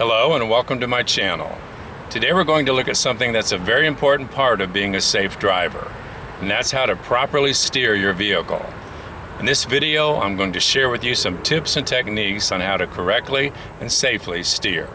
Hello and welcome to my channel. Today we're going to look at something that's a very important part of being a safe driver, and that's how to properly steer your vehicle. In this video, I'm going to share with you some tips and techniques on how to correctly and safely steer.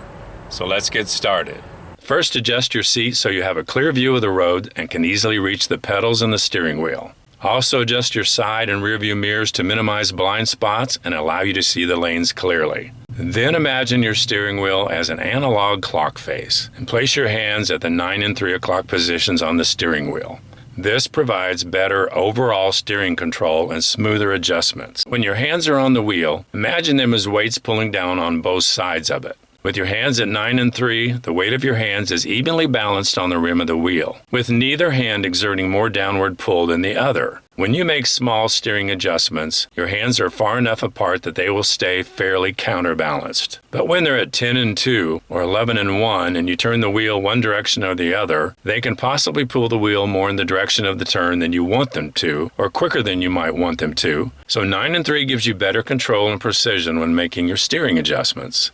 So let's get started. First, adjust your seat so you have a clear view of the road and can easily reach the pedals and the steering wheel. Also adjust your side and rear view mirrors to minimize blind spots and allow you to see the lanes clearly. Then imagine your steering wheel as an analog clock face and place your hands at the 9 and 3 o'clock positions on the steering wheel. This provides better overall steering control and smoother adjustments. When your hands are on the wheel, imagine them as weights pulling down on both sides of it. With your hands at 9 and 3, the weight of your hands is evenly balanced on the rim of the wheel, with neither hand exerting more downward pull than the other. When you make small steering adjustments, your hands are far enough apart that they will stay fairly counterbalanced. But when they're at 10 and 2 or 11 and 1 and you turn the wheel one direction or the other, they can possibly pull the wheel more in the direction of the turn than you want them to, or quicker than you might want them to. So 9 and 3 gives you better control and precision when making your steering adjustments.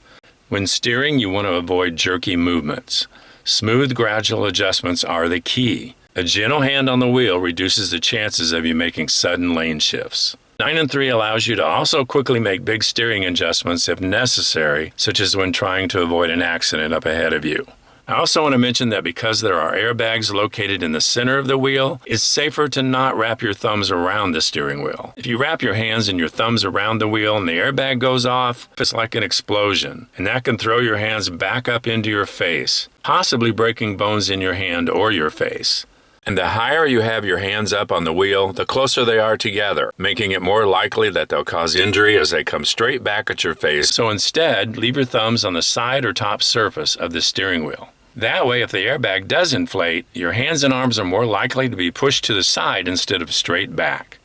When steering, you want to avoid jerky movements. Smooth, gradual adjustments are the key. A gentle hand on the wheel reduces the chances of you making sudden lane shifts. 9 and 3 allows you to also quickly make big steering adjustments if necessary, such as when trying to avoid an accident up ahead of you. I also want to mention that because there are airbags located in the center of the wheel, it's safer to not wrap your thumbs around the steering wheel. If you wrap your hands and your thumbs around the wheel and the airbag goes off, it's like an explosion, and that can throw your hands back up into your face, possibly breaking bones in your hand or your face. And the higher you have your hands up on the wheel, the closer they are together, making it more likely that they'll cause injury as they come straight back at your face. So instead, leave your thumbs on the side or top surface of the steering wheel. That way, if the airbag does inflate, your hands and arms are more likely to be pushed to the side instead of straight back.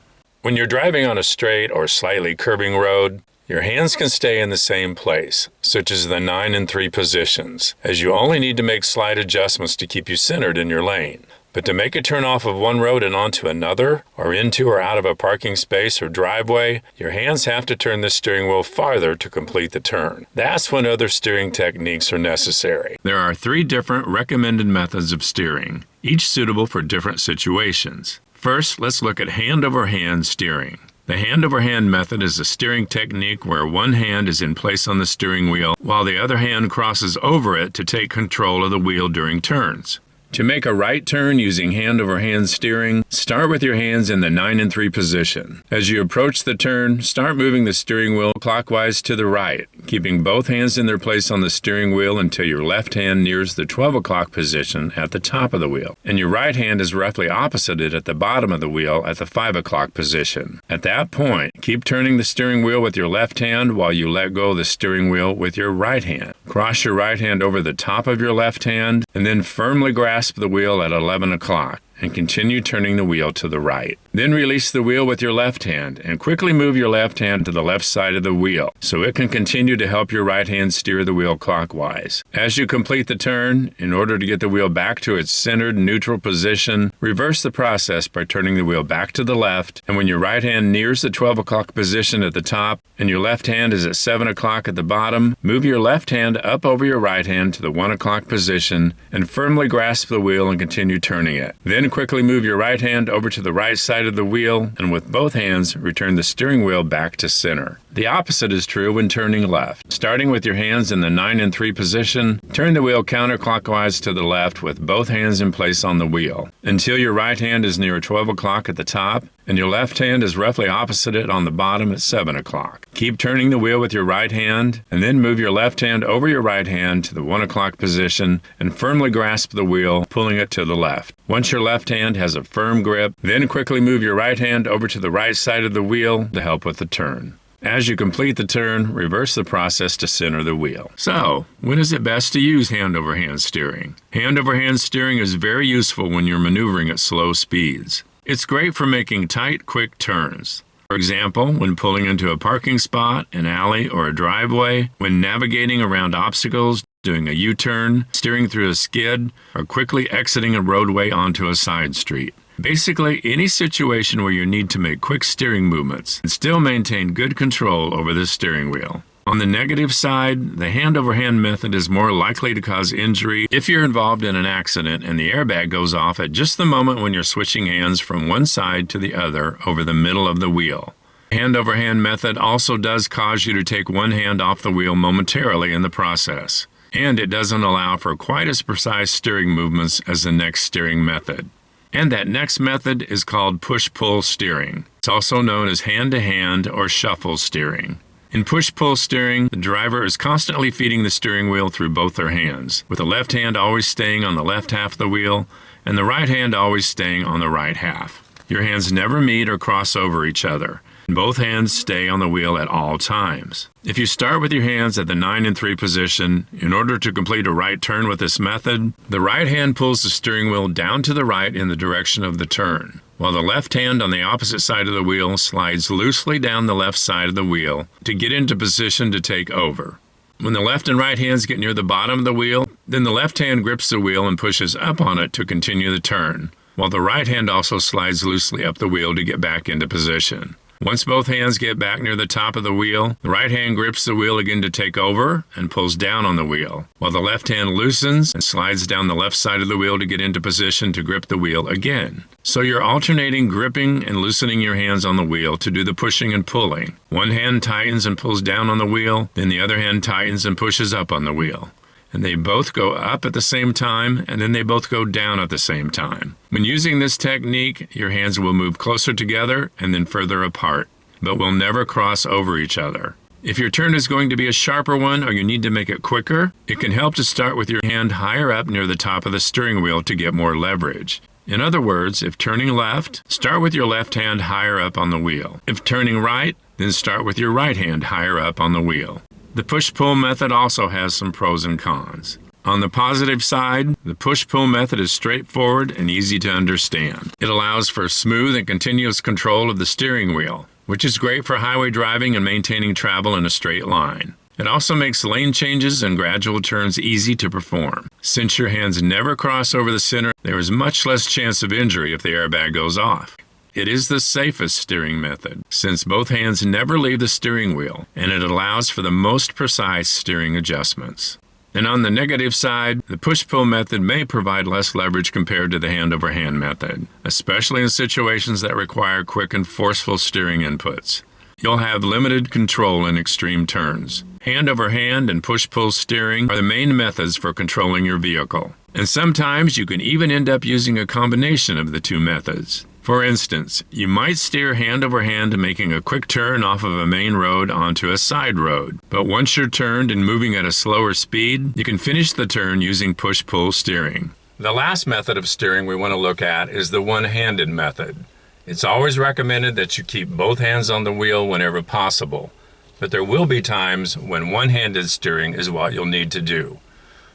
When you're driving on a straight or slightly curving road, your hands can stay in the same place, such as the 9 and 3 positions, as you only need to make slight adjustments to keep you centered in your lane. But to make a turn off of one road and onto another, or into or out of a parking space or driveway, your hands have to turn the steering wheel farther to complete the turn. That's when other steering techniques are necessary. There are 3 different recommended methods of steering, each suitable for different situations. First, let's look at hand-over-hand steering. The hand-over-hand method is a steering technique where one hand is in place on the steering wheel while the other hand crosses over it to take control of the wheel during turns. To make a right turn using hand-over-hand steering, start with your hands in the 9 and 3 position. As you approach the turn, start moving the steering wheel clockwise to the right, keeping both hands in their place on the steering wheel until your left hand nears the 12 o'clock position at the top of the wheel, and your right hand is roughly opposite it at the bottom of the wheel at the 5 o'clock position. At that point, keep turning the steering wheel with your left hand while you let go of the steering wheel with your right hand. Cross your right hand over the top of your left hand, and then firmly grasp the wheel at 11 o'clock and continue turning the wheel to the right. Then release the wheel with your left hand and quickly move your left hand to the left side of the wheel so it can continue to help your right hand steer the wheel clockwise. As you complete the turn, in order to get the wheel back to its centered neutral position, reverse the process by turning the wheel back to the left, and when your right hand nears the 12 o'clock position at the top and your left hand is at 7 o'clock at the bottom, move your left hand up over your right hand to the 1 o'clock position and firmly grasp the wheel and continue turning it. Then quickly move your right hand over to the right side of the wheel and with both hands return the steering wheel back to center. The opposite is true when turning left. Starting with your hands in the 9 and 3 position, turn the wheel counterclockwise to the left with both hands in place on the wheel until your right hand is near 12 o'clock at the top and your left hand is roughly opposite it on the bottom at 7 o'clock. Keep turning the wheel with your right hand and then move your left hand over your right hand to the 1 o'clock position and firmly grasp the wheel, pulling it to the left. Once your left hand has a firm grip, then quickly move your right hand over to the right side of the wheel to help with the turn. As you complete the turn, reverse the process to center the wheel. So, when is it best to use hand-over-hand steering? Hand-over-hand steering is very useful when you're maneuvering at slow speeds. It's great for making tight, quick turns. For example, when pulling into a parking spot, an alley, or a driveway, when navigating around obstacles, doing a U-turn, steering through a skid, or quickly exiting a roadway onto a side street. Basically, any situation where you need to make quick steering movements and still maintain good control over the steering wheel. On the negative side, the hand-over-hand method is more likely to cause injury if you're involved in an accident and the airbag goes off at just the moment when you're switching hands from one side to the other over the middle of the wheel. Hand-over-hand method also does cause you to take one hand off the wheel momentarily in the process, and it doesn't allow for quite as precise steering movements as the next steering method. And that next method is called push-pull steering. It's also known as hand-to-hand or shuffle steering. In push-pull steering, the driver is constantly feeding the steering wheel through both their hands, with the left hand always staying on the left half of the wheel and the right hand always staying on the right half. Your hands never meet or cross over each other, and both hands stay on the wheel at all times. If you start with your hands at the 9 and 3 position, in order to complete a right turn with this method, the right hand pulls the steering wheel down to the right in the direction of the turn, while the left hand on the opposite side of the wheel slides loosely down the left side of the wheel to get into position to take over. When the left and right hands get near the bottom of the wheel, then the left hand grips the wheel and pushes up on it to continue the turn, while the right hand also slides loosely up the wheel to get back into position. Once both hands get back near the top of the wheel, the right hand grips the wheel again to take over and pulls down on the wheel, while the left hand loosens and slides down the left side of the wheel to get into position to grip the wheel again. So you're alternating gripping and loosening your hands on the wheel to do the pushing and pulling. One hand tightens and pulls down on the wheel, then the other hand tightens and pushes up on the wheel. And they both go up at the same time, and then they both go down at the same time. When using this technique, your hands will move closer together and then further apart, but will never cross over each other. If your turn is going to be a sharper one or you need to make it quicker, it can help to start with your hand higher up near the top of the steering wheel to get more leverage. In other words, if turning left, start with your left hand higher up on the wheel. If turning right, then start with your right hand higher up on the wheel. The push-pull method also has some pros and cons. On the positive side, the push-pull method is straightforward and easy to understand. It allows for smooth and continuous control of the steering wheel, which is great for highway driving and maintaining travel in a straight line. It also makes lane changes and gradual turns easy to perform. Since your hands never cross over the center, there is much less chance of injury if the airbag goes off. It is the safest steering method, since both hands never leave the steering wheel, and it allows for the most precise steering adjustments. And on the negative side, the push-pull method may provide less leverage compared to the hand-over-hand method, especially in situations that require quick and forceful steering inputs. You'll have limited control in extreme turns. Hand-over-hand and push-pull steering are the main methods for controlling your vehicle, and sometimes you can even end up using a combination of the two methods. For instance, you might steer hand over hand making a quick turn off of a main road onto a side road. But once you're turned and moving at a slower speed, you can finish the turn using push-pull steering. The last method of steering we want to look at is the one-handed method. It's always recommended that you keep both hands on the wheel whenever possible, but there will be times when one-handed steering is what you'll need to do.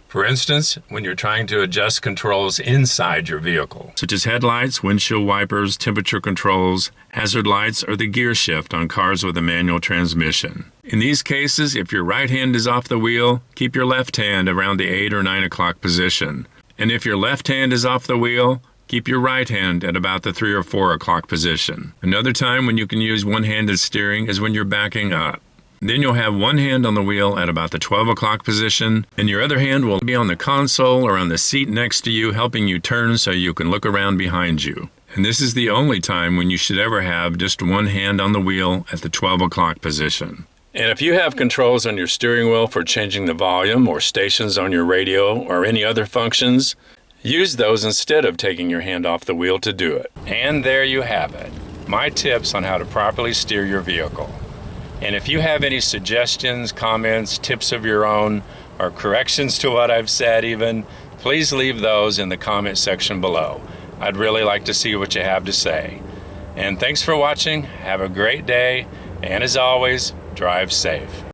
For instance, when you're trying to adjust controls inside your vehicle, such as headlights, windshield wipers, temperature controls, hazard lights, or the gear shift on cars with a manual transmission. In these cases, if your right hand is off the wheel, keep your left hand around the 8 or 9 o'clock position. And if your left hand is off the wheel, keep your right hand at about the 3 or 4 o'clock position. Another time when you can use one-handed steering is when you're backing up. Then you'll have one hand on the wheel at about the 12 o'clock position, and your other hand will be on the console or on the seat next to you, helping you turn so you can look around behind you. And this is the only time when you should ever have just one hand on the wheel at the 12 o'clock position. And if you have controls on your steering wheel for changing the volume or stations on your radio or any other functions, use those instead of taking your hand off the wheel to do it. And there you have it, my tips on how to properly steer your vehicle. And if you have any suggestions, comments, tips of your own, or corrections to what I've said even, please leave those in the comment section below. I'd really like to see what you have to say. And thanks for watching. Have a great day. And as always, drive safe.